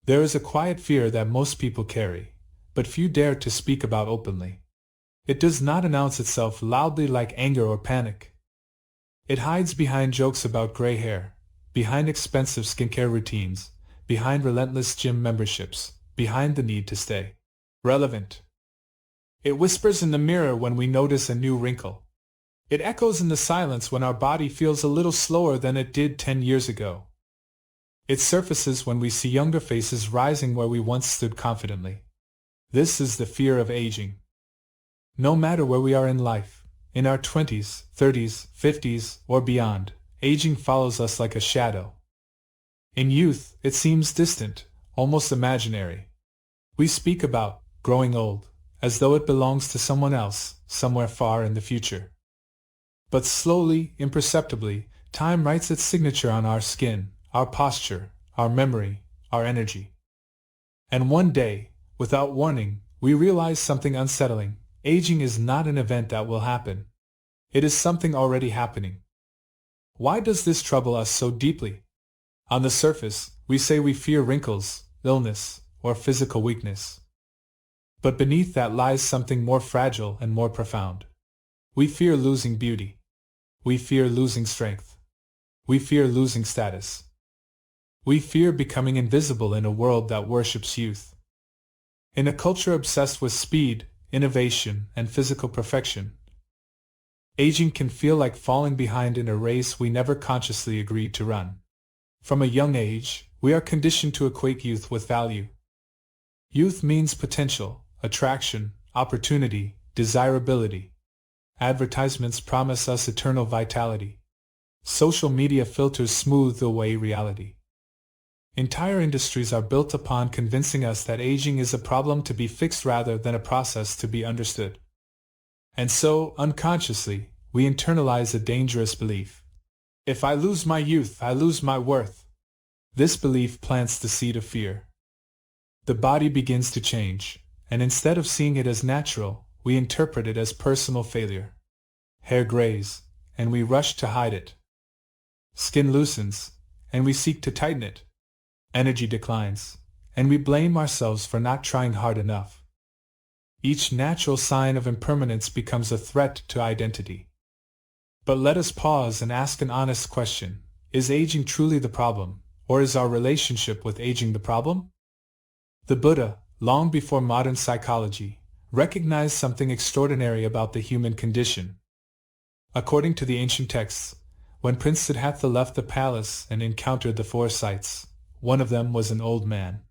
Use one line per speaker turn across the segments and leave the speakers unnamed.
There is a quiet fear that most people carry, but few dare to speak about openly. It does not announce itself loudly like anger or panic. It hides behind jokes about gray hair, behind expensive skincare routines, behind relentless gym memberships, behind the need to stay relevant. It whispers in the mirror when we notice a new wrinkle. It echoes in the silence when our body feels a little slower than it did 10 years ago. It surfaces when we see younger faces rising where we once stood confidently. This is the fear of aging. No matter where we are in life, in our 20s, 30s, 50s, or beyond, aging follows us like a shadow. In youth, it seems distant, almost imaginary. We speak about growing old, as though it belongs to someone else, somewhere far in the future. But slowly, imperceptibly, time writes its signature on our skin, our posture, our memory, our energy. And one day, without warning, we realize something unsettling. Aging is not an event that will happen. It is something already happening. Why does this trouble us so deeply? On the surface, we say we fear wrinkles, illness, or physical weakness. But beneath that lies something more fragile and more profound. We fear losing beauty. We fear losing strength. We fear losing status. We fear becoming invisible in a world that worships youth. In a culture obsessed with speed, innovation, and physical perfection, aging can feel like falling behind in a race we never consciously agreed to run. From a young age, we are conditioned to equate youth with value. Youth means potential, attraction, opportunity, desirability. Advertisements promise us eternal vitality. Social media filters smooth away reality. Entire industries are built upon convincing us that aging is a problem to be fixed rather than a process to be understood. And so, unconsciously, we internalize a dangerous belief. If I lose my youth, I lose my worth. This belief plants the seed of fear. The body begins to change, and instead of seeing it as natural, we interpret it as personal failure. Hair grays, and we rush to hide it. Skin loosens, and we seek to tighten it. Energy declines, and we blame ourselves for not trying hard enough. Each natural sign of impermanence becomes a threat to identity. But let us pause and ask an honest question. Is aging truly the problem, or is our relationship with aging the problem? The Buddha, long before modern psychology, recognized something extraordinary about the human condition. According to the ancient texts, when Prince Siddhartha left the palace and encountered the four sights, one of them was an old man.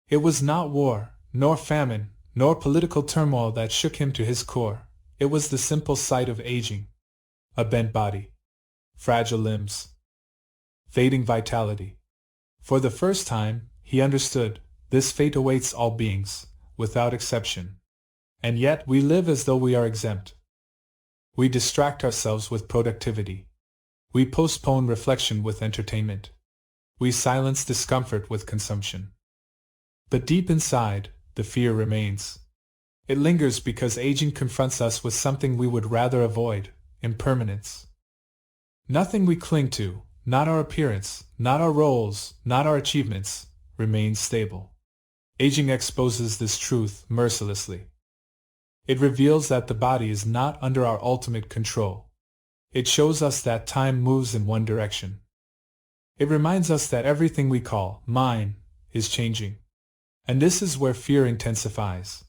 It was not war, nor famine, nor political turmoil that shook him to his core. It was the simple sight of aging. A bent body, fragile limbs, fading vitality. For the first time, he understood, this fate awaits all beings, without exception. And yet we live as though we are exempt. We distract ourselves with productivity. We postpone reflection with entertainment. We silence discomfort with consumption. But deep inside, the fear remains. It lingers because aging confronts us with something we would rather avoid: impermanence. Nothing we cling to, not our appearance, not our roles, not our achievements, remains stable. Aging exposes this truth mercilessly. It reveals that the body is not under our ultimate control. It shows us that time moves in one direction. It reminds us that everything we call mine is changing. And this is where fear intensifies.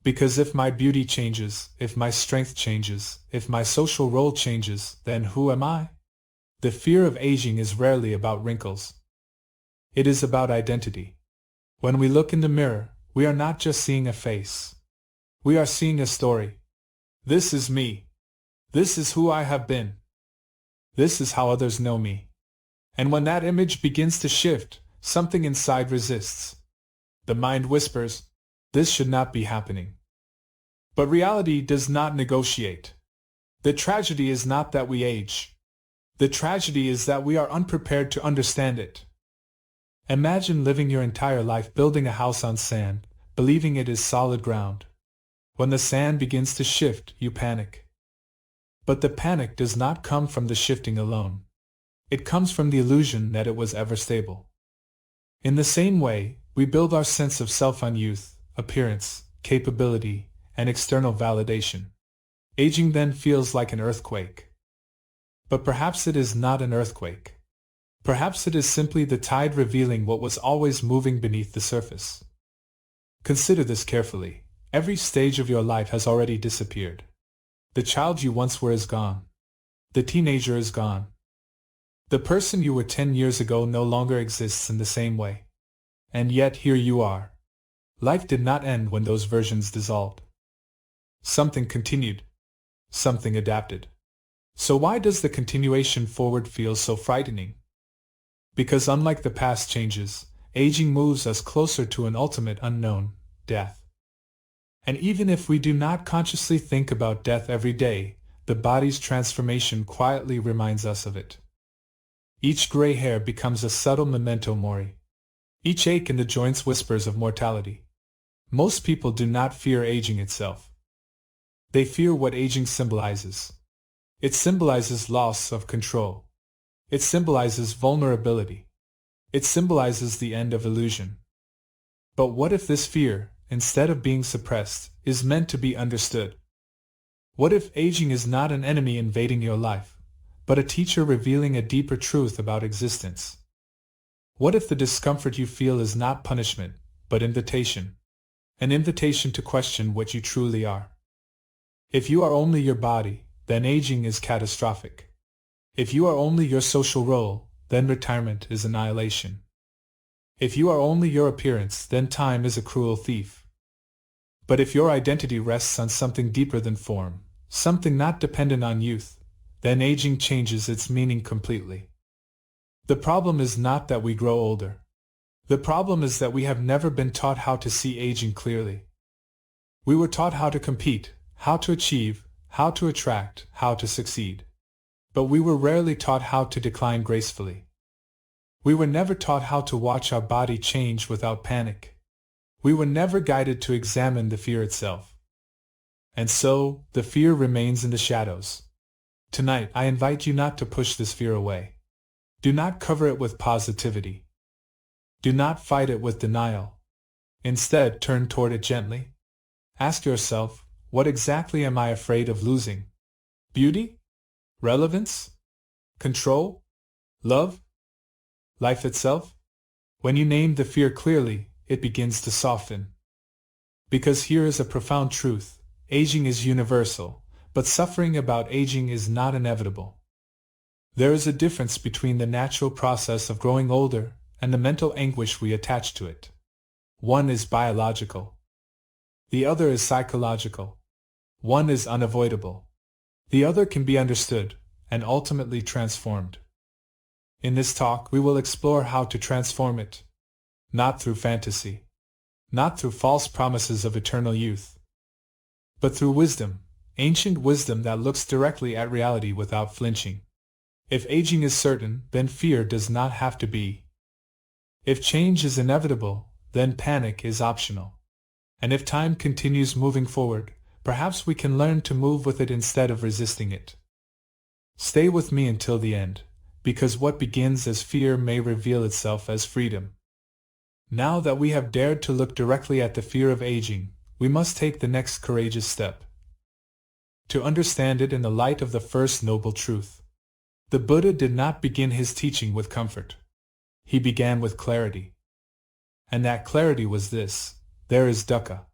Because if my beauty changes, if my strength changes, if my social role changes, then who am I? The fear of aging is rarely about wrinkles. It is about identity. When we look in the mirror, we are not just seeing a face. We are seeing a story. This is me. This is who I have been. This is how others know me. And when that image begins to shift, something inside resists. The mind whispers, this should not be happening. But reality does not negotiate. The tragedy is not that we age. The tragedy is that we are unprepared to understand it. Imagine living your entire life building a house on sand, believing it is solid ground. When the sand begins to shift, you panic. But the panic does not come from the shifting alone. It comes from the illusion that it was ever stable. In the same way, we build our sense of self on youth, appearance, capability, and external validation. Aging then feels like an earthquake. But perhaps it is not an earthquake. Perhaps it is simply the tide revealing what was always moving beneath the surface. Consider this carefully. Every stage of your life has already disappeared. The child you once were is gone. The teenager is gone. The person you were 10 years ago no longer exists in the same way. And yet here you are. Life did not end when those versions dissolved. Something continued. Something adapted. So why does the continuation forward feel so frightening? Because unlike the past changes, aging moves us closer to an ultimate unknown, death. And even if we do not consciously think about death every day, the body's transformation quietly reminds us of it. Each gray hair becomes a subtle memento mori. Each ache in the joints whispers of mortality. Most people do not fear aging itself. They fear what aging symbolizes. It symbolizes loss of control. It symbolizes vulnerability. It symbolizes the end of illusion. But what if this fear, instead of being suppressed, is meant to be understood? What if aging is not an enemy invading your life, but a teacher revealing a deeper truth about existence? What if the discomfort you feel is not punishment, but invitation? An invitation to question what you truly are. If you are only your body, then aging is catastrophic. If you are only your social role, then retirement is annihilation. If you are only your appearance, then time is a cruel thief. But if your identity rests on something deeper than form, something not dependent on youth, then aging changes its meaning completely. The problem is not that we grow older. The problem is that we have never been taught how to see aging clearly. We were taught how to compete, how to achieve, how to attract, how to succeed. But we were rarely taught how to decline gracefully. We were never taught how to watch our body change without panic. We were never guided to examine the fear itself. And so, the fear remains in the shadows. Tonight, I invite you not to push this fear away. Do not cover it with positivity. Do not fight it with denial. Instead, turn toward it gently. Ask yourself, what exactly am I afraid of losing? Beauty? Relevance? Control? Love? Life itself? When you name the fear clearly, it begins to soften. Because here is a profound truth: aging is universal, but suffering about aging is not inevitable. There is a difference between the natural process of growing older and the mental anguish we attach to it. One is biological. The other is psychological. One is unavoidable. The other can be understood and ultimately transformed. In this talk, we will explore how to transform it. Not through fantasy. Not through false promises of eternal youth. But through wisdom, ancient wisdom that looks directly at reality without flinching. If aging is certain, then fear does not have to be. If change is inevitable, then panic is optional. And if time continues moving forward, perhaps we can learn to move with it instead of resisting it. Stay with me until the end, because what begins as fear may reveal itself as freedom. Now that we have dared to look directly at the fear of aging, we must take the next courageous step. To understand it in the light of the first noble truth. The Buddha did not begin his teaching with comfort. He began with clarity. And that clarity was this: there is dukkha.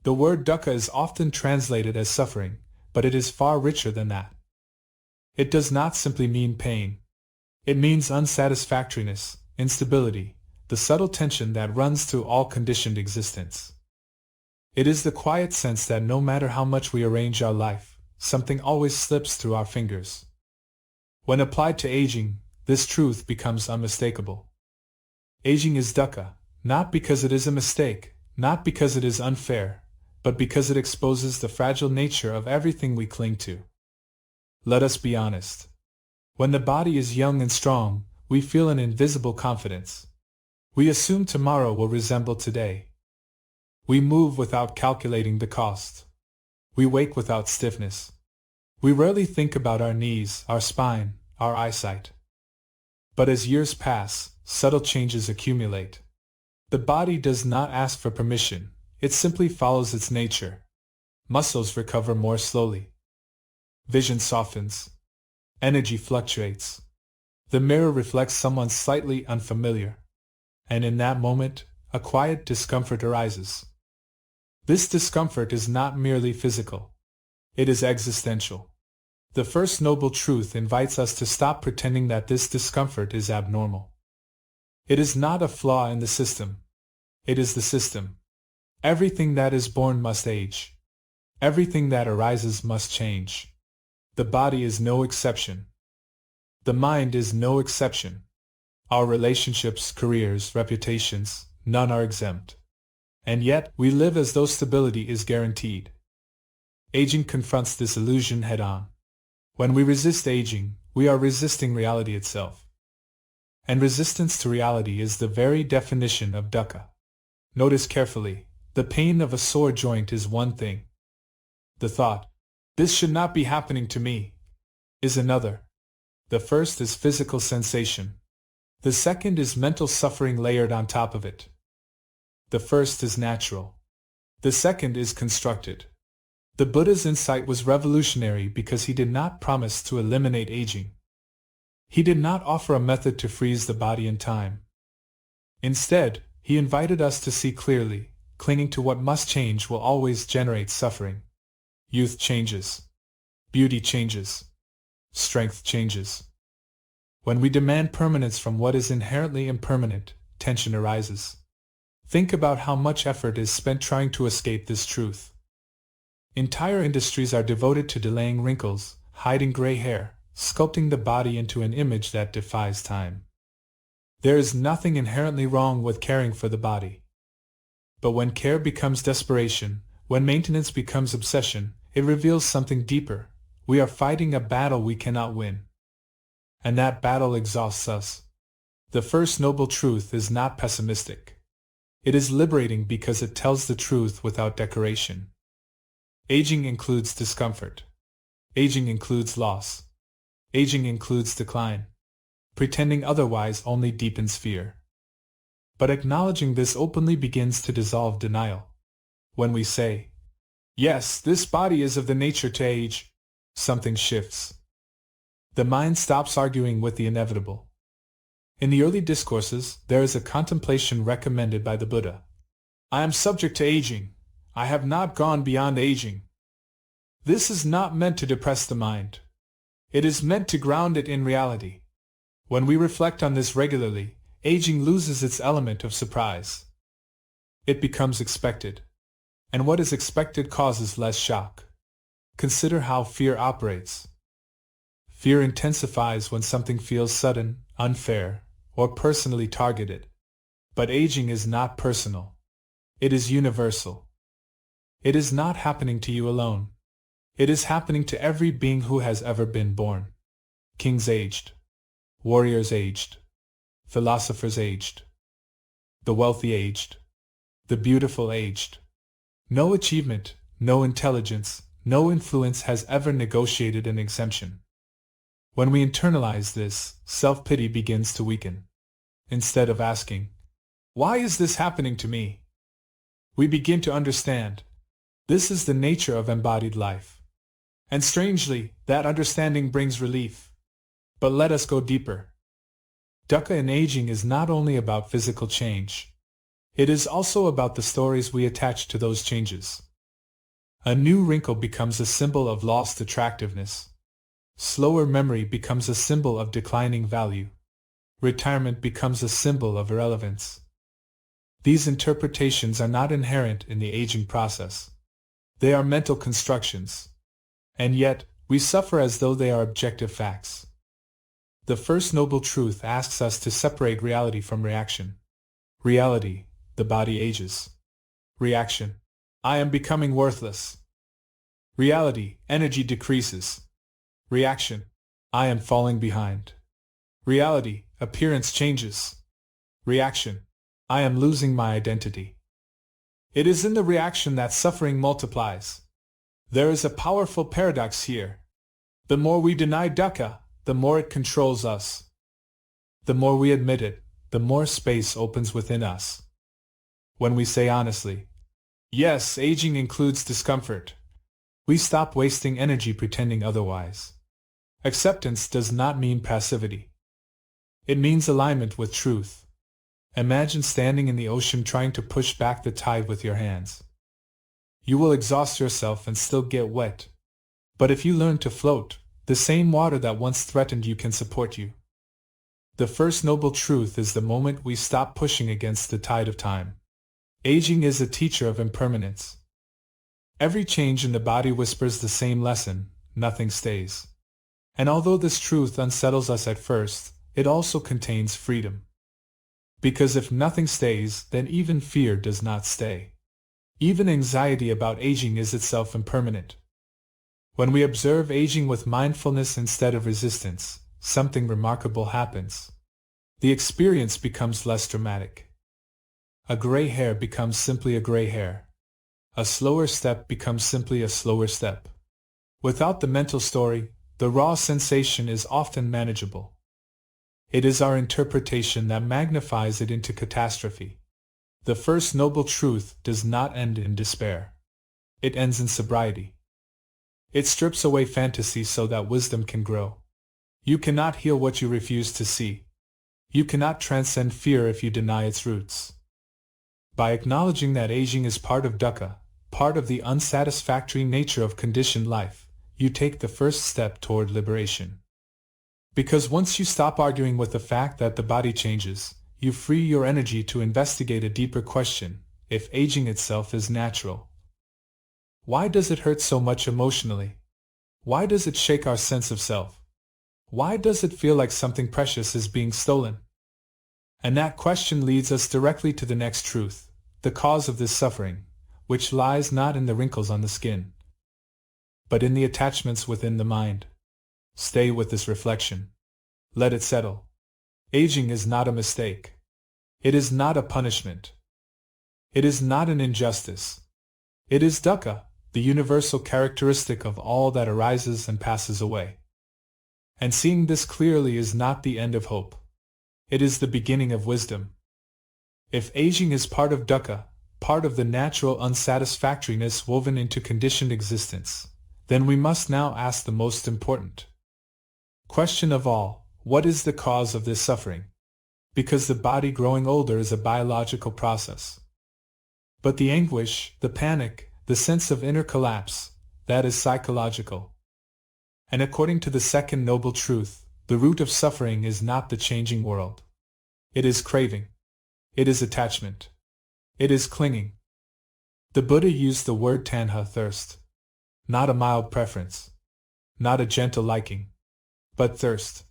The word dukkha is often translated as suffering, but it is far richer than that. It does not simply mean pain. It means unsatisfactoriness, instability, the subtle tension that runs through all conditioned existence. It is the quiet sense that no matter how much we arrange our life, something always slips through our fingers. When applied to aging, this truth becomes unmistakable. Aging is dukkha, not because it is a mistake, not because it is unfair, but because it exposes the fragile nature of everything we cling to. Let us be honest. When the body is young and strong, we feel an invisible confidence. We assume tomorrow will resemble today. We move without calculating the cost. We wake without stiffness. We rarely think about our knees, our spine, our eyesight. But as years pass, subtle changes accumulate. The body does not ask for permission, it simply follows its nature. Muscles recover more slowly. Vision softens. Energy fluctuates. The mirror reflects someone slightly unfamiliar. And in that moment, a quiet discomfort arises. This discomfort is not merely physical. It is existential. The first noble truth invites us to stop pretending that this discomfort is abnormal. It is not a flaw in the system. It is the system. Everything that is born must age. Everything that arises must change. The body is no exception. The mind is no exception. Our relationships, careers, reputations, none are exempt. And yet, we live as though stability is guaranteed. Aging confronts this illusion head-on. When we resist aging, we are resisting reality itself. And resistance to reality is the very definition of dukkha. Notice carefully, the pain of a sore joint is one thing. The thought, "This should not be happening to me," is another. The first is physical sensation. The second is mental suffering layered on top of it. The first is natural. The second is constructed. The Buddha's insight was revolutionary because he did not promise to eliminate aging. He did not offer a method to freeze the body in time. Instead, he invited us to see clearly, clinging to what must change will always generate suffering. Youth changes. Beauty changes. Strength changes. When we demand permanence from what is inherently impermanent, tension arises. Think about how much effort is spent trying to escape this truth. Entire industries are devoted to delaying wrinkles, hiding gray hair, sculpting the body into an image that defies time. There is nothing inherently wrong with caring for the body. But when care becomes desperation, when maintenance becomes obsession, it reveals something deeper. We are fighting a battle we cannot win. And that battle exhausts us. The first noble truth is not pessimistic. It is liberating because it tells the truth without decoration. Aging includes discomfort. Aging includes loss. Aging includes decline. Pretending otherwise only deepens fear. But acknowledging this openly begins to dissolve denial. When we say, "Yes, this body is of the nature to age," something shifts. The mind stops arguing with the inevitable. In the early discourses, there is a contemplation recommended by the Buddha. "I am subject to aging. I have not gone beyond aging." This is not meant to depress the mind. It is meant to ground it in reality. When we reflect on this regularly, aging loses its element of surprise. It becomes expected. And what is expected causes less shock. Consider how fear operates. Fear intensifies when something feels sudden, unfair, or personally targeted. But aging is not personal. It is universal. It is not happening to you alone. It is happening to every being who has ever been born. Kings aged. Warriors aged. Philosophers aged. The wealthy aged. The beautiful aged. No achievement, no intelligence, no influence has ever negotiated an exemption. When we internalize this, self-pity begins to weaken. Instead of asking, "Why is this happening to me?" we begin to understand. This is the nature of embodied life. And strangely, that understanding brings relief. But let us go deeper. Dukkha in aging is not only about physical change. It is also about the stories we attach to those changes. A new wrinkle becomes a symbol of lost attractiveness. Slower memory becomes a symbol of declining value. Retirement becomes a symbol of irrelevance. These interpretations are not inherent in the aging process. They are mental constructions. And yet, we suffer as though they are objective facts. The first noble truth asks us to separate reality from reaction. Reality, the body ages. Reaction, I am becoming worthless. Reality, energy decreases. Reaction, I am falling behind. Reality, appearance changes. Reaction, I am losing my identity. It is in the reaction that suffering multiplies. There is a powerful paradox here. The more we deny dukkha, the more it controls us. The more we admit it, the more space opens within us. When we say honestly, yes, aging includes discomfort, we stop wasting energy pretending otherwise. Acceptance does not mean passivity. It means alignment with truth. Imagine standing in the ocean trying to push back the tide with your hands. You will exhaust yourself and still get wet. But if you learn to float, the same water that once threatened you can support you. The first noble truth is the moment we stop pushing against the tide of time. Aging is a teacher of impermanence. Every change in the body whispers the same lesson: nothing stays. And although this truth unsettles us at first, it also contains freedom. Because if nothing stays, then even fear does not stay. Even anxiety about aging is itself impermanent. When we observe aging with mindfulness instead of resistance, something remarkable happens. The experience becomes less dramatic. A gray hair becomes simply a gray hair. A slower step becomes simply a slower step. Without the mental story, the raw sensation is often manageable. It is our interpretation that magnifies it into catastrophe. The first noble truth does not end in despair. It ends in sobriety. It strips away fantasy so that wisdom can grow. You cannot heal what you refuse to see. You cannot transcend fear if you deny its roots. By acknowledging that aging is part of Dukkha, part of the unsatisfactory nature of conditioned life, you take the first step toward liberation. Because once you stop arguing with the fact that the body changes, you free your energy to investigate a deeper question: if aging itself is natural. Why does it hurt so much emotionally? Why does it shake our sense of self? Why does it feel like something precious is being stolen? And that question leads us directly to the next truth, the cause of this suffering, which lies not in the wrinkles on the skin, but in the attachments within the mind. Stay with this reflection. Let it settle. Aging is not a mistake. It is not a punishment. It is not an injustice. It is Dukkha, the universal characteristic of all that arises and passes away. And seeing this clearly is not the end of hope. It is the beginning of wisdom. If aging is part of Dukkha, part of the natural unsatisfactoriness woven into conditioned existence, then we must now ask the most important question of all: what is the cause of this suffering? Because the body growing older is a biological process. But the anguish, the panic, the sense of inner collapse, that is psychological. And according to the second noble truth, the root of suffering is not the changing world. It is craving. It is attachment. It is clinging. The Buddha used the word tanha, thirst. Not a mild preference. Not a gentle liking. But thirst.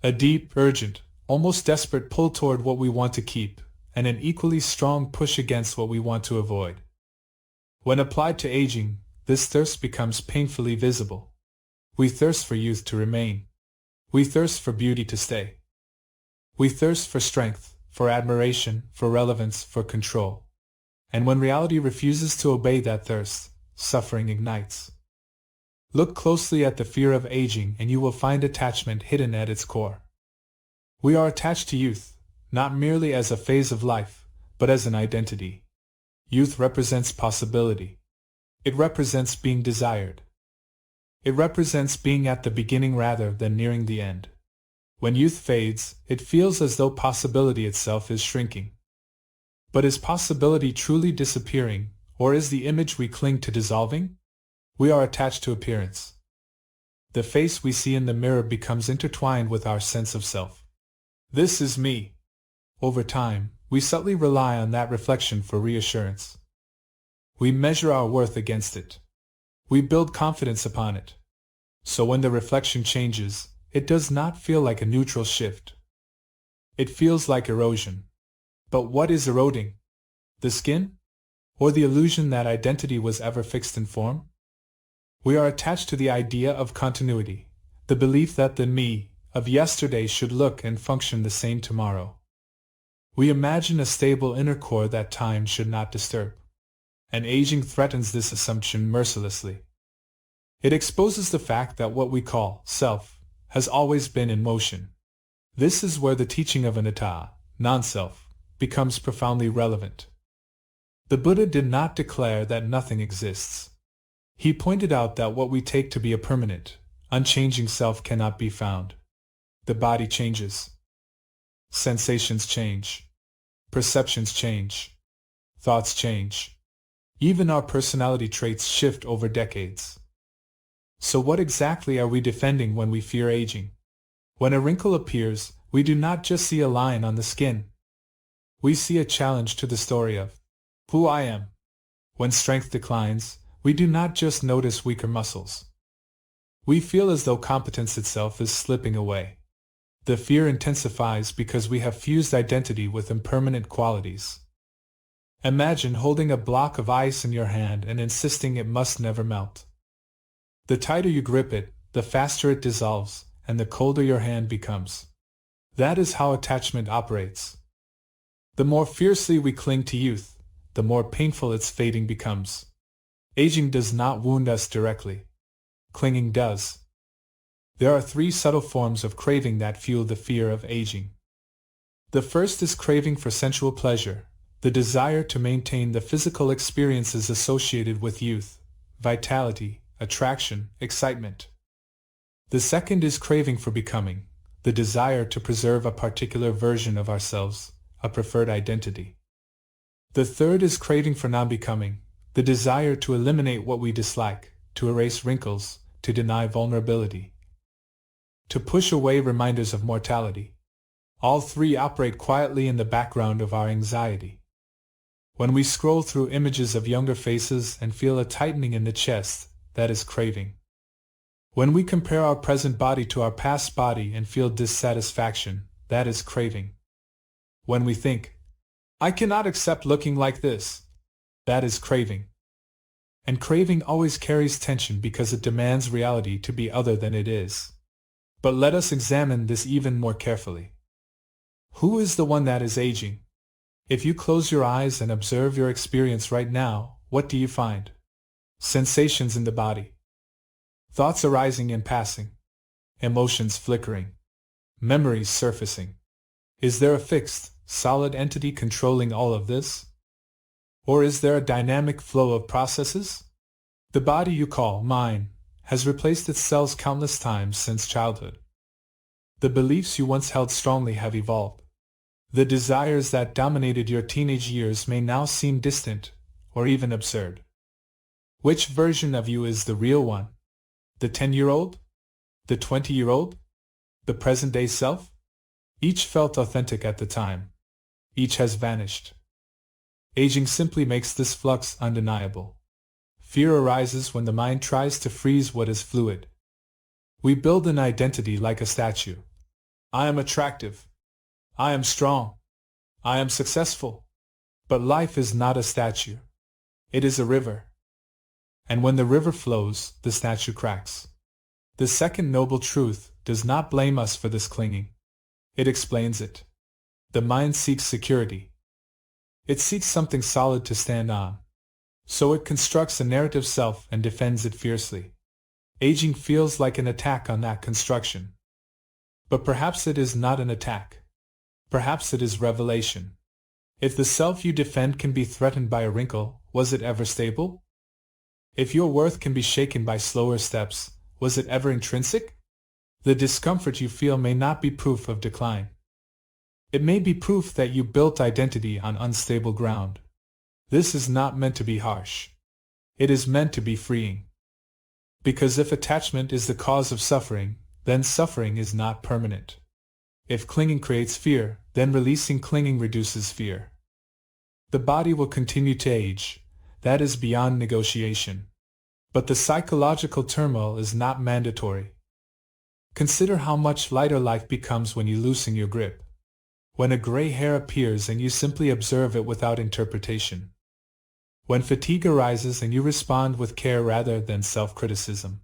A deep, urgent, almost desperate pull toward what we want to keep, and an equally strong push against what we want to avoid. When applied to aging, this thirst becomes painfully visible. We thirst for youth to remain. We thirst for beauty to stay. We thirst for strength, for admiration, for relevance, for control. And when reality refuses to obey that thirst, suffering ignites. Look closely at the fear of aging and you will find attachment hidden at its core. We are attached to youth, not merely as a phase of life, but as an identity. Youth represents possibility. It represents being desired. It represents being at the beginning rather than nearing the end. When youth fades, it feels as though possibility itself is shrinking. But is possibility truly disappearing, or is the image we cling to dissolving? We are attached to appearance. The face we see in the mirror becomes intertwined with our sense of self. This is me. Over time, we subtly rely on that reflection for reassurance. We measure our worth against it. We build confidence upon it. So when the reflection changes, it does not feel like a neutral shift. It feels like erosion. But what is eroding? The skin? Or the illusion that identity was ever fixed in form? We are attached to the idea of continuity, the belief that the me of yesterday should look and function the same tomorrow. We imagine a stable inner core that time should not disturb. And aging threatens this assumption mercilessly. It exposes the fact that what we call self has always been in motion. This is where the teaching of anatta, non-self, becomes profoundly relevant. The Buddha did not declare that nothing exists. He pointed out that what we take to be a permanent, unchanging self cannot be found. The body changes. Sensations change. Perceptions change. Thoughts change. Even our personality traits shift over decades. So what exactly are we defending when we fear aging? When a wrinkle appears, we do not just see a line on the skin. We see a challenge to the story of who I am. When strength declines, we do not just notice weaker muscles. We feel as though competence itself is slipping away. The fear intensifies because we have fused identity with impermanent qualities. Imagine holding a block of ice in your hand and insisting it must never melt. The tighter you grip it, the faster it dissolves, and the colder your hand becomes. That is how attachment operates. The more fiercely we cling to youth, the more painful its fading becomes. Aging does not wound us directly. Clinging does. There are 3 subtle forms of craving that fuel the fear of aging. The first is craving for sensual pleasure, the desire to maintain the physical experiences associated with youth, vitality, attraction, excitement. The second is craving for becoming, the desire to preserve a particular version of ourselves, a preferred identity. The third is craving for non-becoming, the desire to eliminate what we dislike, to erase wrinkles, to deny vulnerability, to push away reminders of mortality. All 3 operate quietly in the background of our anxiety. When we scroll through images of younger faces and feel a tightening in the chest, that is craving. When we compare our present body to our past body and feel dissatisfaction, that is craving. When we think, I cannot accept looking like this, that is craving. And craving always carries tension because it demands reality to be other than it is. But let us examine this even more carefully. Who is the one that is aging? If you close your eyes and observe your experience right now, what do you find? Sensations in the body. Thoughts arising and passing. Emotions flickering. Memories surfacing. Is there a fixed, solid entity controlling all of this? Or is there a dynamic flow of processes? The body you call mine has replaced its cells countless times since childhood. The beliefs you once held strongly have evolved. The desires that dominated your teenage years may now seem distant, or even absurd. Which version of you is the real one? The 10-year-old? The 20-year-old? The present-day self? Each felt authentic at the time. Each has vanished. Aging simply makes this flux undeniable. Fear arises when the mind tries to freeze what is fluid. We build an identity like a statue. I am attractive. I am strong. I am successful. But life is not a statue. It is a river. And when the river flows, the statue cracks. The second noble truth does not blame us for this clinging. It explains it. The mind seeks security. It seeks something solid to stand on. So it constructs a narrative self and defends it fiercely. Aging feels like an attack on that construction. But perhaps it is not an attack. Perhaps it is revelation. If the self you defend can be threatened by a wrinkle, was it ever stable? If your worth can be shaken by slower steps, was it ever intrinsic? The discomfort you feel may not be proof of decline. It may be proof that you built identity on unstable ground. This is not meant to be harsh. It is meant to be freeing. Because if attachment is the cause of suffering, then suffering is not permanent. If clinging creates fear, then releasing clinging reduces fear. The body will continue to age. That is beyond negotiation. But the psychological turmoil is not mandatory. Consider how much lighter life becomes when you loosen your grip. When a gray hair appears and you simply observe it without interpretation. When fatigue arises and you respond with care rather than self-criticism.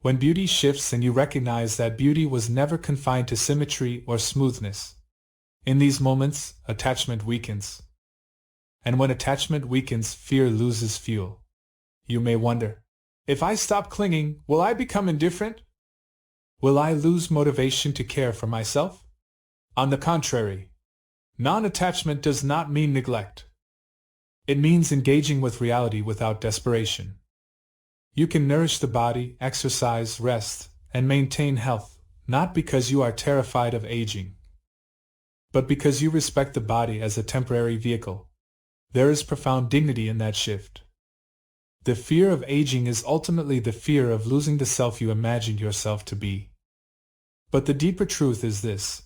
When beauty shifts and you recognize that beauty was never confined to symmetry or smoothness. In these moments, attachment weakens. And when attachment weakens, fear loses fuel. You may wonder, if I stop clinging, will I become indifferent? Will I lose motivation to care for myself? On the contrary, non-attachment does not mean neglect. It means engaging with reality without desperation. You can nourish the body, exercise, rest, and maintain health, not because you are terrified of aging, but because you respect the body as a temporary vehicle. There is profound dignity in that shift. The fear of aging is ultimately the fear of losing the self you imagined yourself to be. But the deeper truth is this: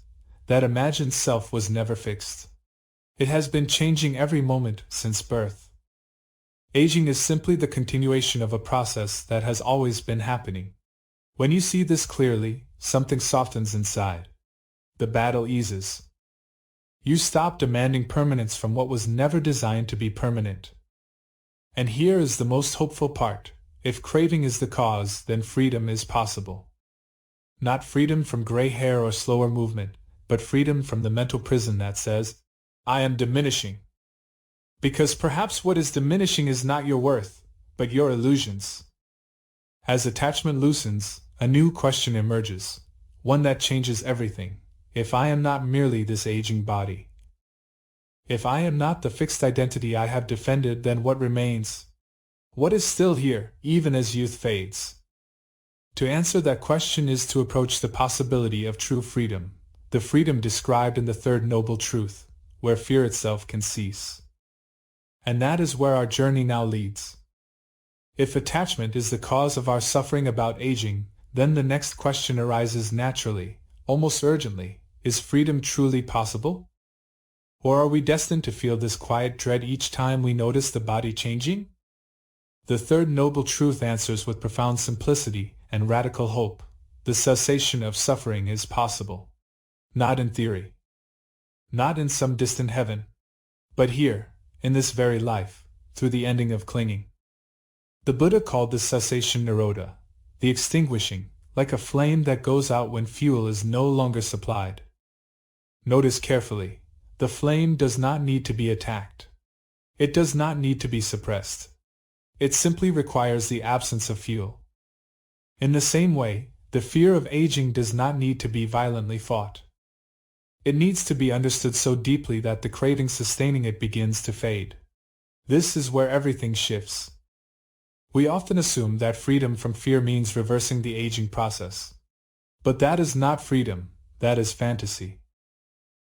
that imagined self was never fixed. It has been changing every moment since birth. Aging is simply the continuation of a process that has always been happening. When you see this clearly, something softens inside. The battle eases. You stop demanding permanence from what was never designed to be permanent. And here is the most hopeful part: if craving is the cause, then freedom is possible. Not freedom from gray hair or slower movement, but freedom from the mental prison that says, I am diminishing. Because perhaps what is diminishing is not your worth, but your illusions. As attachment loosens, a new question emerges, one that changes everything. If I am not merely this aging body, if I am not the fixed identity I have defended, then what remains? What is still here, even as youth fades? To answer that question is to approach the possibility of true freedom, the freedom described in the third noble truth, where fear itself can cease. And that is where our journey now leads. If attachment is the cause of our suffering about aging, then the next question arises naturally, almost urgently: is freedom truly possible? Or are we destined to feel this quiet dread each time we notice the body changing? The third noble truth answers with profound simplicity and radical hope: the cessation of suffering is possible. Not in theory, not in some distant heaven, but here, in this very life, through the ending of clinging. The Buddha called this cessation nirodha, the extinguishing, like a flame that goes out when fuel is no longer supplied. Notice carefully, the flame does not need to be attacked. It does not need to be suppressed. It simply requires the absence of fuel. In the same way, the fear of aging does not need to be violently fought. It needs to be understood so deeply that the craving sustaining it begins to fade. This is where everything shifts. We often assume that freedom from fear means reversing the aging process. But that is not freedom, that is fantasy.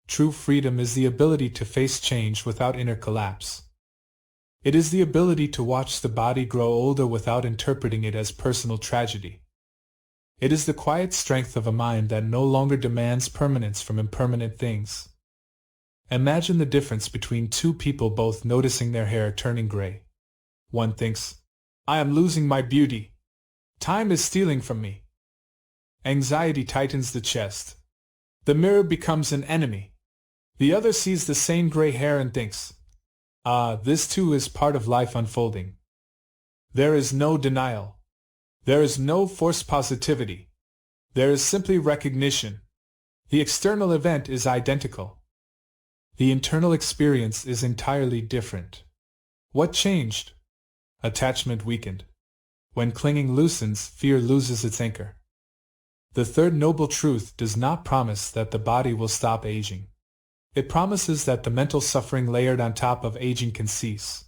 True freedom is the ability to face change without inner collapse. It is the ability to watch the body grow older without interpreting it as personal tragedy. It is the quiet strength of a mind that no longer demands permanence from impermanent things. Imagine the difference between two people both noticing their hair turning gray. One thinks, I am losing my beauty. Time is stealing from me. Anxiety tightens the chest. The mirror becomes an enemy. The other sees the same gray hair and thinks, this too is part of life unfolding. There is no denial. There is no forced positivity. There is simply recognition. The external event is identical. The internal experience is entirely different. What changed? Attachment weakened. When clinging loosens, fear loses its anchor. The third noble truth does not promise that the body will stop aging. It promises that the mental suffering layered on top of aging can cease.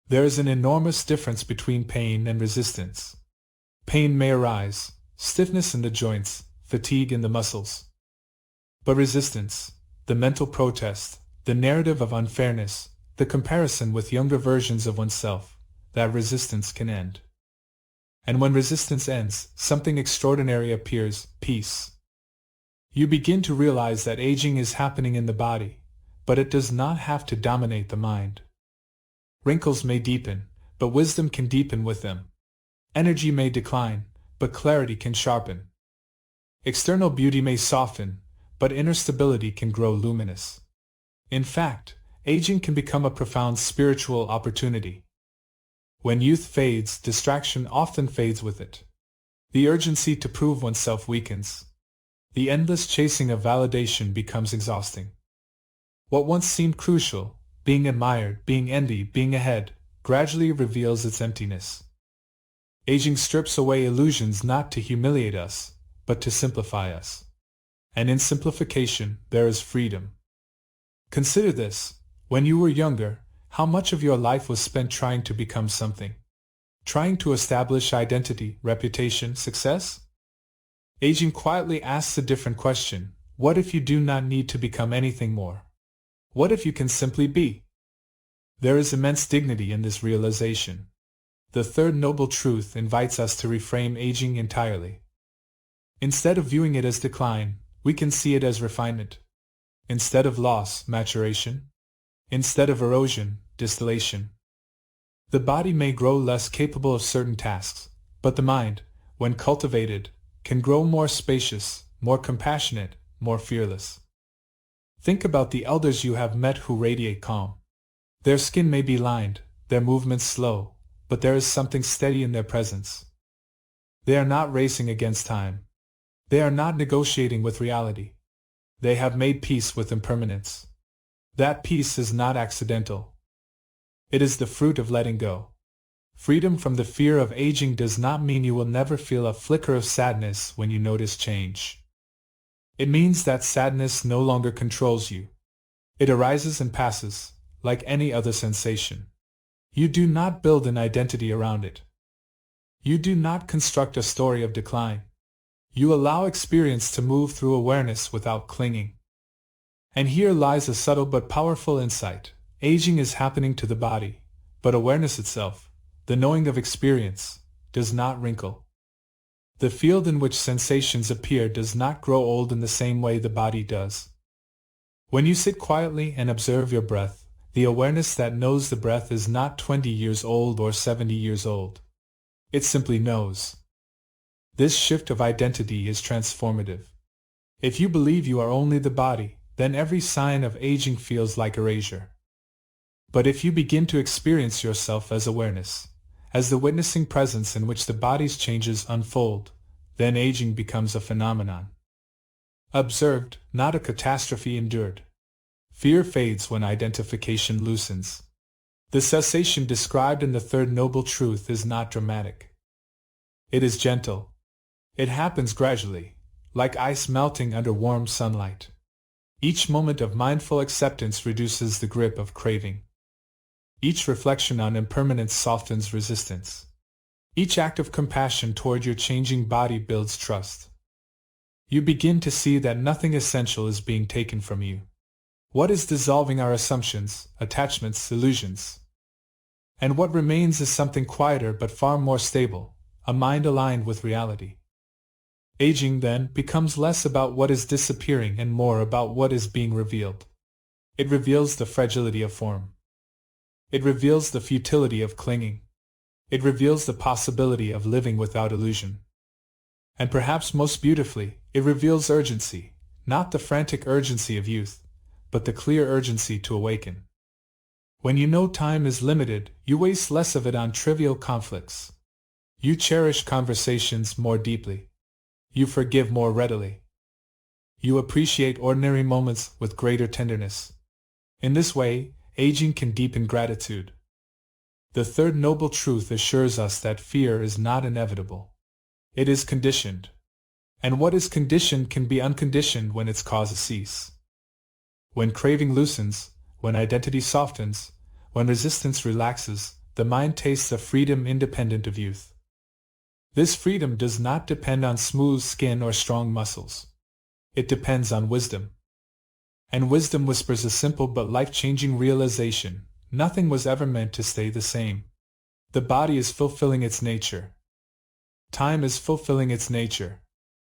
There is an enormous difference between pain and resistance. Pain may arise, stiffness in the joints, fatigue in the muscles. But resistance, the mental protest, the narrative of unfairness, the comparison with younger versions of oneself, that resistance can end. And when resistance ends, something extraordinary appears: peace. You begin to realize that aging is happening in the body, but it does not have to dominate the mind. Wrinkles may deepen, but wisdom can deepen with them. Energy may decline, but clarity can sharpen. External beauty may soften, but inner stability can grow luminous. In fact, aging can become a profound spiritual opportunity. When youth fades, distraction often fades with it. The urgency to prove oneself weakens. The endless chasing of validation becomes exhausting. What once seemed crucial, being admired, being envied, being ahead, gradually reveals its emptiness. Aging strips away illusions not to humiliate us, but to simplify us. And in simplification, there is freedom. Consider this: when you were younger, how much of your life was spent trying to become something? Trying to establish identity, reputation, success? Aging quietly asks a different question: what if you do not need to become anything more? What if you can simply be? There is immense dignity in this realization. The third noble truth invites us to reframe aging entirely. Instead of viewing it as decline, we can see it as refinement. Instead of loss, maturation. Instead of erosion, distillation. The body may grow less capable of certain tasks, but the mind, when cultivated, can grow more spacious, more compassionate, more fearless. Think about the elders you have met who radiate calm. Their skin may be lined, their movements slow, but there is something steady in their presence. They are not racing against time. They are not negotiating with reality. They have made peace with impermanence. That peace is not accidental. It is the fruit of letting go. Freedom from the fear of aging does not mean you will never feel a flicker of sadness when you notice change. It means that sadness no longer controls you. It arises and passes, like any other sensation. You do not build an identity around it. You do not construct a story of decline. You allow experience to move through awareness without clinging. And here lies a subtle but powerful insight. Aging is happening to the body, but awareness itself, the knowing of experience, does not wrinkle. The field in which sensations appear does not grow old in the same way the body does. When you sit quietly and observe your breath, the awareness that knows the breath is not 20 years old or 70 years old. It simply knows. This shift of identity is transformative. If you believe you are only the body, then every sign of aging feels like erasure. But if you begin to experience yourself as awareness, as the witnessing presence in which the body's changes unfold, then aging becomes a phenomenon. Observed, not a catastrophe endured. Fear fades when identification loosens. The cessation described in the third noble truth is not dramatic. It is gentle. It happens gradually, like ice melting under warm sunlight. Each moment of mindful acceptance reduces the grip of craving. Each reflection on impermanence softens resistance. Each act of compassion toward your changing body builds trust. You begin to see that nothing essential is being taken from you. What is dissolving are assumptions, attachments, illusions. And what remains is something quieter but far more stable, a mind aligned with reality. Aging, then, becomes less about what is disappearing and more about what is being revealed. It reveals the fragility of form. It reveals the futility of clinging. It reveals the possibility of living without illusion. And perhaps most beautifully, it reveals urgency, not the frantic urgency of youth, but the clear urgency to awaken. When you know time is limited, you waste less of it on trivial conflicts. You cherish conversations more deeply. You forgive more readily. You appreciate ordinary moments with greater tenderness. In this way, aging can deepen gratitude. The third noble truth assures us that fear is not inevitable. It is conditioned. And what is conditioned can be unconditioned when its causes cease. When craving loosens, when identity softens, when resistance relaxes, the mind tastes a freedom independent of youth. This freedom does not depend on smooth skin or strong muscles. It depends on wisdom. And wisdom whispers a simple but life-changing realization: nothing was ever meant to stay the same. The body is fulfilling its nature. Time is fulfilling its nature.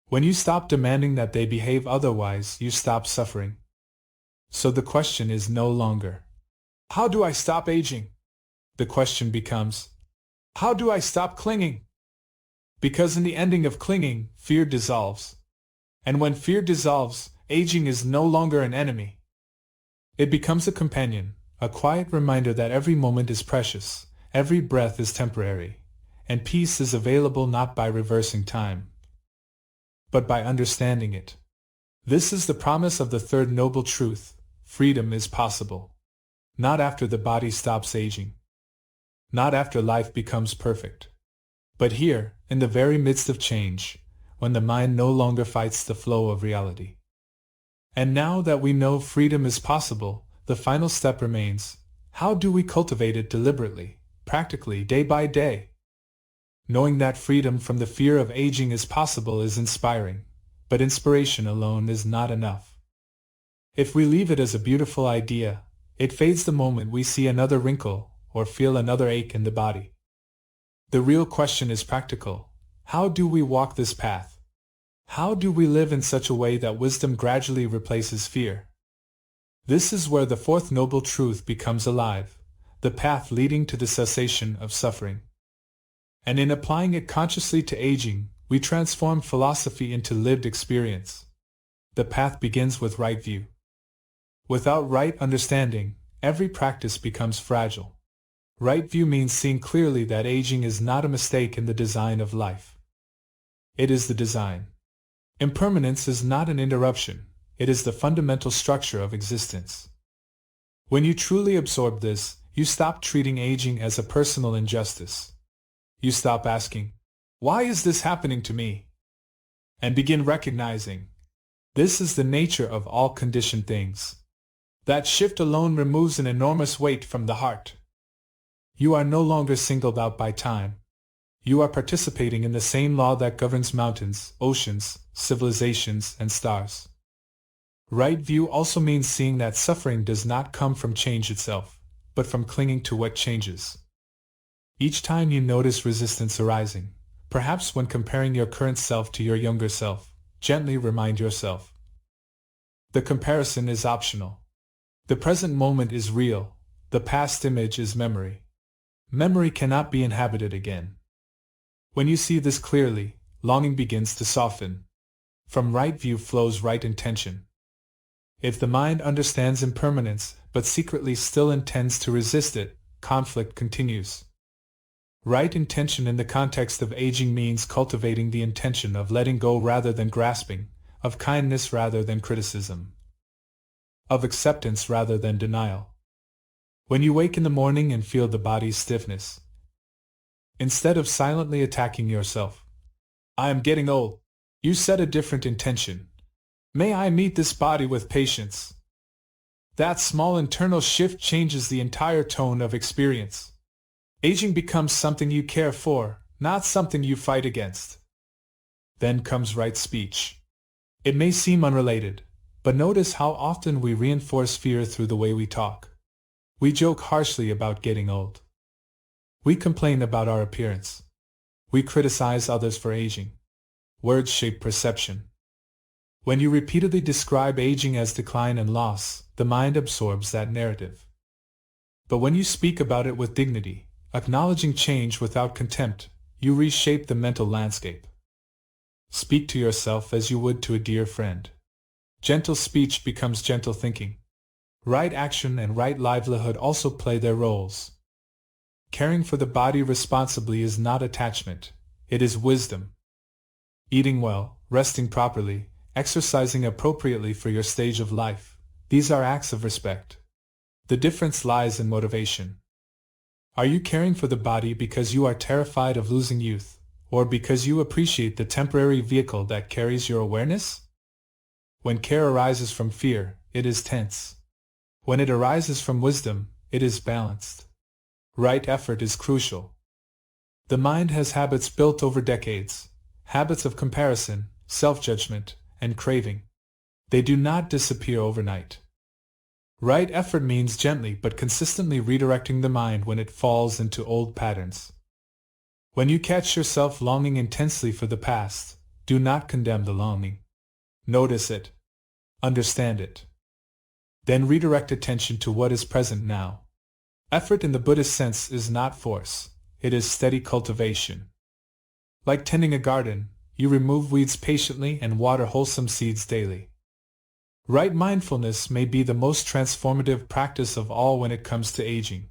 When you stop demanding that they behave otherwise, you stop suffering. So the question is no longer, how do I stop aging? The question becomes, how do I stop clinging? Because in the ending of clinging, fear dissolves. And when fear dissolves, aging is no longer an enemy. It becomes a companion, a quiet reminder that every moment is precious, every breath is temporary, and peace is available not by reversing time, but by understanding it. This is the promise of the third noble truth: freedom is possible. Not after the body stops aging. Not after life becomes perfect. But here, in the very midst of change, when the mind no longer fights the flow of reality. And now that we know freedom is possible, the final step remains. How do we cultivate it deliberately, practically, day by day? Knowing that freedom from the fear of aging is possible is inspiring, but inspiration alone is not enough. If we leave it as a beautiful idea, it fades the moment we see another wrinkle or feel another ache in the body. The real question is practical. How do we walk this path? How do we live in such a way that wisdom gradually replaces fear? This is where the fourth noble truth becomes alive, the path leading to the cessation of suffering. And in applying it consciously to aging, we transform philosophy into lived experience. The path begins with right view. Without right understanding, every practice becomes fragile. Right view means seeing clearly that aging is not a mistake in the design of life. It is the design. Impermanence is not an interruption, it is the fundamental structure of existence. When you truly absorb this, you stop treating aging as a personal injustice. You stop asking, "Why is this happening to me?" and begin recognizing, this is the nature of all conditioned things. That shift alone removes an enormous weight from the heart. You are no longer singled out by time. You are participating in the same law that governs mountains, oceans, civilizations, and stars. Right view also means seeing that suffering does not come from change itself, but from clinging to what changes. Each time you notice resistance arising, perhaps when comparing your current self to your younger self, gently remind yourself. The comparison is optional. The present moment is real, the past image is memory. Memory cannot be inhabited again. When you see this clearly, longing begins to soften. From right view flows right intention. If the mind understands impermanence, but secretly still intends to resist it, conflict continues. Right intention in the context of aging means cultivating the intention of letting go rather than grasping, of kindness rather than criticism, of acceptance rather than denial. When you wake in the morning and feel the body's stiffness, instead of silently attacking yourself, "I am getting old," you set a different intention. "May I meet this body with patience." That small internal shift changes the entire tone of experience. Aging becomes something you care for, not something you fight against. Then comes right speech. It may seem unrelated, but notice how often we reinforce fear through the way we talk. We joke harshly about getting old. We complain about our appearance. We criticize others for aging. Words shape perception. When you repeatedly describe aging as decline and loss, the mind absorbs that narrative. But when you speak about it with dignity, acknowledging change without contempt, you reshape the mental landscape. Speak to yourself as you would to a dear friend. Gentle speech becomes gentle thinking. Right action and right livelihood also play their roles. Caring for the body responsibly is not attachment, it is wisdom. Eating well, resting properly, exercising appropriately for your stage of life, these are acts of respect. The difference lies in motivation. Are you caring for the body because you are terrified of losing youth, or because you appreciate the temporary vehicle that carries your awareness? When care arises from fear, it is tense. When it arises from wisdom, it is balanced. Right effort is crucial. The mind has habits built over decades, habits of comparison, self-judgment, and craving. They do not disappear overnight. Right effort means gently but consistently redirecting the mind when it falls into old patterns. When you catch yourself longing intensely for the past, do not condemn the longing. Notice it. Understand it. Then redirect attention to what is present now. Effort in the Buddhist sense is not force, it is steady cultivation. Like tending a garden, you remove weeds patiently and water wholesome seeds daily. Right mindfulness may be the most transformative practice of all when it comes to aging.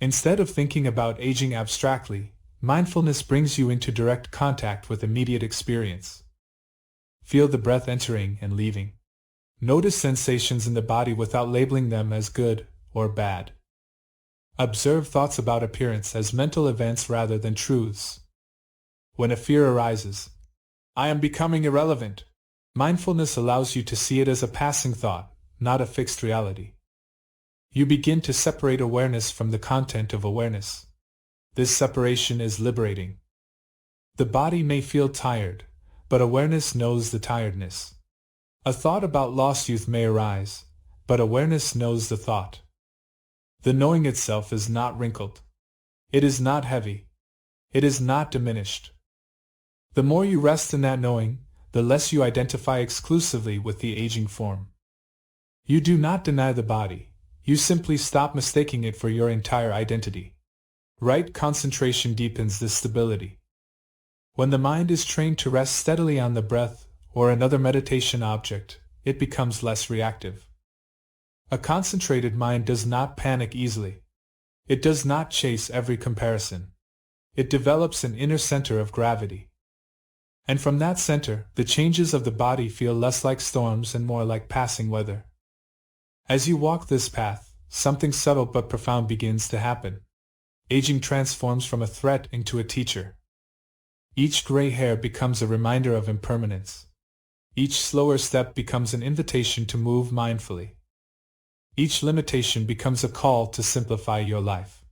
Instead of thinking about aging abstractly, mindfulness brings you into direct contact with immediate experience. Feel the breath entering and leaving. Notice sensations in the body without labeling them as good or bad. Observe thoughts about appearance as mental events rather than truths. When a fear arises, "I am becoming irrelevant," Mindfulness allows you to see it as a passing thought, not a fixed reality. You begin to separate awareness from the content of awareness. This separation is liberating. The body may feel tired, but awareness knows the tiredness. A thought about lost youth may arise, but awareness knows the thought. The knowing itself is not wrinkled. It is not heavy. It is not diminished. The more you rest in that knowing, the less you identify exclusively with the aging form. You do not deny the body, you simply stop mistaking it for your entire identity. Right concentration deepens this stability. When the mind is trained to rest steadily on the breath or another meditation object, it becomes less reactive. A concentrated mind does not panic easily. It does not chase every comparison. It develops an inner center of gravity. And from that center, the changes of the body feel less like storms and more like passing weather. As you walk this path, something subtle but profound begins to happen. Aging transforms from a threat into a teacher. Each gray hair becomes a reminder of impermanence. Each slower step becomes an invitation to move mindfully. Each limitation becomes a call to simplify your life.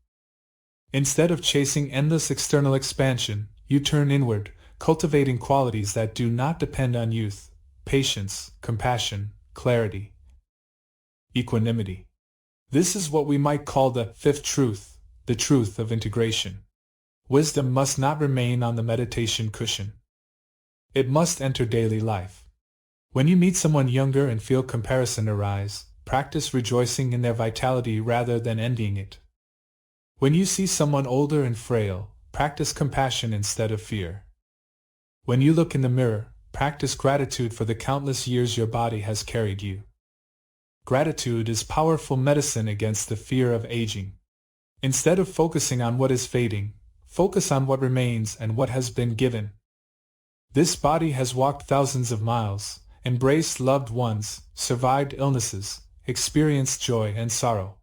Instead of chasing endless external expansion, you turn inward, cultivating qualities that do not depend on youth: patience, compassion, clarity, equanimity. This is what we might call the fifth truth, the truth of integration. Wisdom must not remain on the meditation cushion. It must enter daily life. When you meet someone younger and feel comparison arise, practice rejoicing in their vitality rather than envying it. When you see someone older and frail, practice compassion instead of fear. When you look in the mirror, practice gratitude for the countless years your body has carried you. Gratitude is powerful medicine against the fear of aging. Instead of focusing on what is fading, focus on what remains and what has been given. This body has walked thousands of miles, embraced loved ones, survived illnesses, experienced joy and sorrow.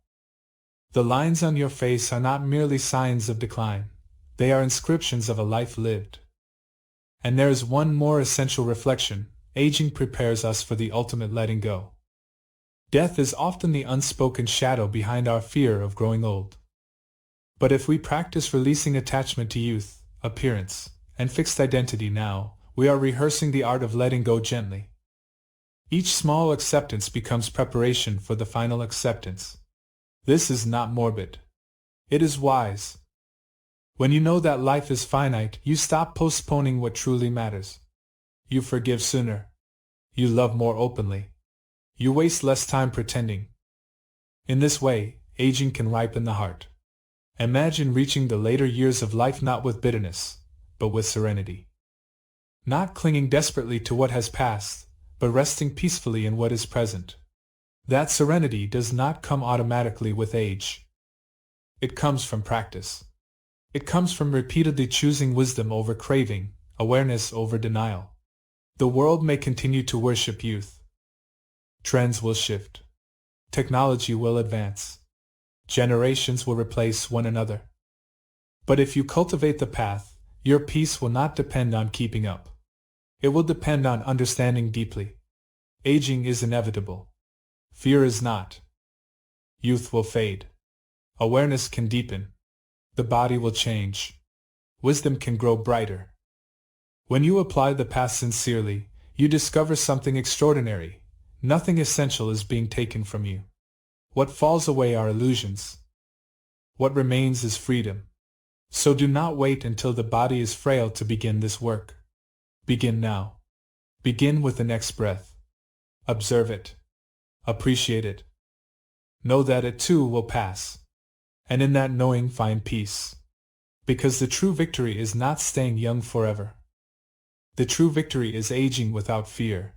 The lines on your face are not merely signs of decline, they are inscriptions of a life lived. And there is one more essential reflection: aging prepares us for the ultimate letting go. Death is often the unspoken shadow behind our fear of growing old. But if we practice releasing attachment to youth, appearance, and fixed identity now, we are rehearsing the art of letting go gently. Each small acceptance becomes preparation for the final acceptance. This is not morbid. It is wise. When you know that life is finite, you stop postponing what truly matters. You forgive sooner. You love more openly. You waste less time pretending. In this way, aging can ripen the heart. Imagine reaching the later years of life not with bitterness, but with serenity. Not clinging desperately to what has passed, but resting peacefully in what is present. That serenity does not come automatically with age. It comes from practice. It comes from repeatedly choosing wisdom over craving, awareness over denial. The world may continue to worship youth. Trends will shift. Technology will advance. Generations will replace one another. But if you cultivate the path, your peace will not depend on keeping up. It will depend on understanding deeply. Aging is inevitable. Fear is not. Youth will fade. Awareness can deepen. The body will change. Wisdom can grow brighter. When you apply the path sincerely, you discover something extraordinary. Nothing essential is being taken from you. What falls away are illusions. What remains is freedom. So do not wait until the body is frail to begin this work. Begin now. Begin with the next breath. Observe it. Appreciate it. Know that it too will pass. And in that knowing find peace. Because the true victory is not staying young forever. The true victory is aging without fear.